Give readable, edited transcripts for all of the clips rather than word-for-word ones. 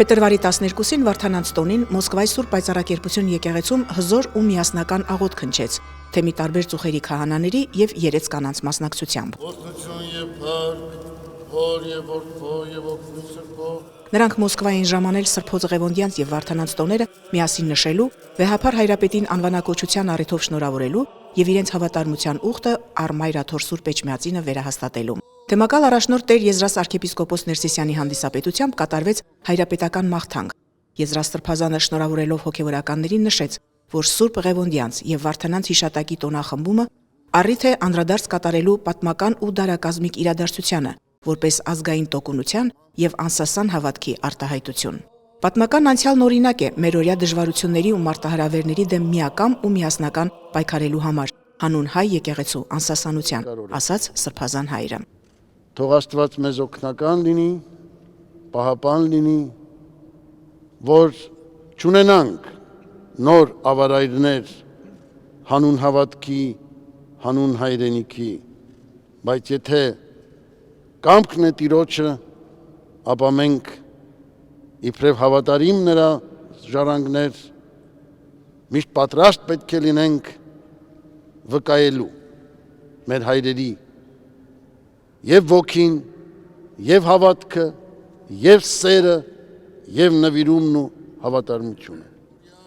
Փետրվարի 12-ին Վարդանանց տոնին Մոսկվայի Սուրբ Պայծառակերպություն եկեղեցում հզոր ու միասնական աղոթք հնչեց թեմի տարբեր ծուխերի քահանաների եւ 3 կանանց մասնակցությամբ։ Նրանք Մոսկվային ժամանել Սրբո Ձղևոնդյանց եւ Վարդանանց տոները միասին նշելու, Վեհափար Հայրապետին անվանակոչության առիթով շնորհավորելու եւ իրենց հավատարմության ուխտը առ Մայրաթոր Սուրբ Էջմիածինը վերահաստատելու։ Թեմակալ առաջնորդ Տեր Եզրաս arczepiskopos Ներսիսյանի հանդիսապետությամբ կատարվեց հայրապետական մաղթանք։ Եզրաս Սրբազանը շնորհավորելով հոգևորականներին նշեց, որ Սուրբ Ղևոնդյանց եւ Վարդանանց հիշատակի տոնախմբումը առիթ է անդրադարձ կատարելու պատմական ու դարակազմիկ իրադարձությանը, որպես ազգային տոկունության եւ անսասան հավատքի արտահայտություն։ Պատմական անցյալն օրինակ է մերօրյա դժվարությունների ու մարտահրավերների դեմ միակամ ու միասնական պայքարելու համար, հանուն հայ եկեղեցու անսասանության, ասաց Սրբազան հայրը։ Թող Աստված մեզ օգնական լինի, պահապան լինի, որ չունենանք նոր ավարայրներ հանուն հավատքի, հանուն հայրենիքի, բայց եթե կամքն է Տիրոջը, ապա մենք իբրև հավատարիմ նրա ժառանգներ միշտ պատրաստ պետք է լինենք վկայելու մեր հայրերի եւ ոգին, եւ հավատքը, եւ սերը, եւ նվիրումն ու հավատարմությունը։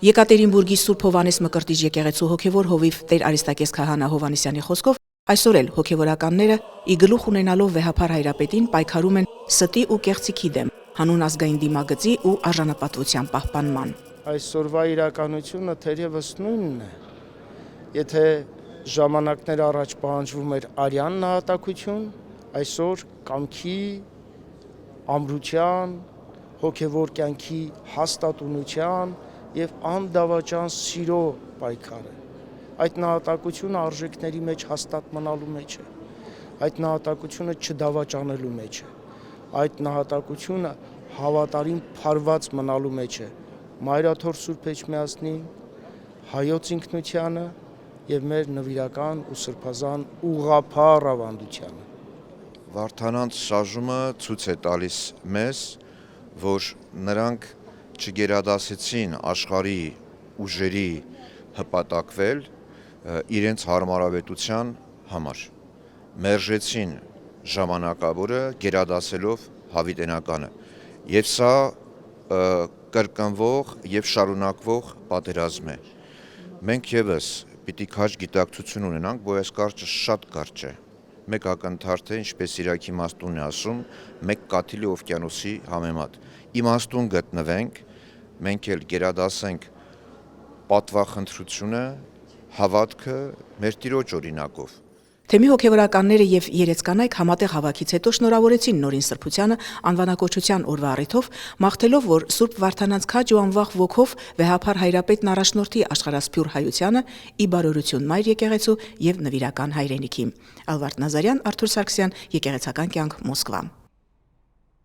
Եկատերինբուրգի Սուրբ Հովանես Մկրտիչ եկեղեցու հոգևոր հովիվ Տեր Արիստակես քահանա Հովանեսյանի խոսքով այսօր էլ հոգևորականները ի գլուխ ունենալով Վեհափար Հայրապետին պայքարում են ստի ու կեղծիքի դեմ, հանուն ազգային դիմագծի ու արժանապատվության պահպանման։ Այսօրվա իրականությունը թերևս նույնն է։ Եթե ժամանակներ առաջ պահանջվում էր արյան նահատակություն, այսօր կամքի, ամրության, հոգևոր կյանքի հաստատունության եւ անդավաճան սիրո պայքար է։ Այդ նահատակությունը արժեքների մեջ հաստատ մնալու մեջ է։ Այդ նահատակությունը չդավաճանելու մեջ է։ Այդ նահատակությունը հավատարիմ փարված մնալու մեջ է Մայրաթոր Սուրբ Էջմիածնին, հայոց ինքնությանը եւ մեր նվիրական ու սրբազան ուղղափառ ավանդությանը։ Վարդանանց շարժումը ցույց է տալիս մեզ, որ նրանք չգերադասեցին աշխարհի ուժերի հպատակվել իրենց հարմարավետության համար։ Մերժեցին ժամանակավորը գերադասելով հավիտենականը։ Եվ սա կրկնվող եւ շարունակվող պատերազմ է։ Մենք եւս պիտի քաջ գիտակցություն ունենանք, որ այս կարճը շատ կարճ է։ Մեկ ակնթարթ է, ինչպես Իրաքի իմաստունն է ասում, մեկ կաթիլի օվկիանոսի համեմատ։ Իմաստուն գտնվենք, մենք էլ գերադասենք պատվախնդրությունը, հավատքը մեր Տիրոջ օրինակով։ Թեմի հոգևորականները եւ 3 կանայք համատեղ հավաքից հետո շնորհավորեցին Նորին Սրբությանը անվանակոչության օրվա առիթով, մաղթելով, որ Սուրբ Վարդանանց քաջ ու անվախ ոգով Վեհափար Հայրապետն առաջնորդի աշխարհասփյուռ հայությանը ի բարօրություն Մայր եկեղեցու եւ նվիրական հայրենիքի։ Ալվարդ Նազարյան, Արթուր Սարգսյան, Եկեղեցական կյանք, Մոսկվա։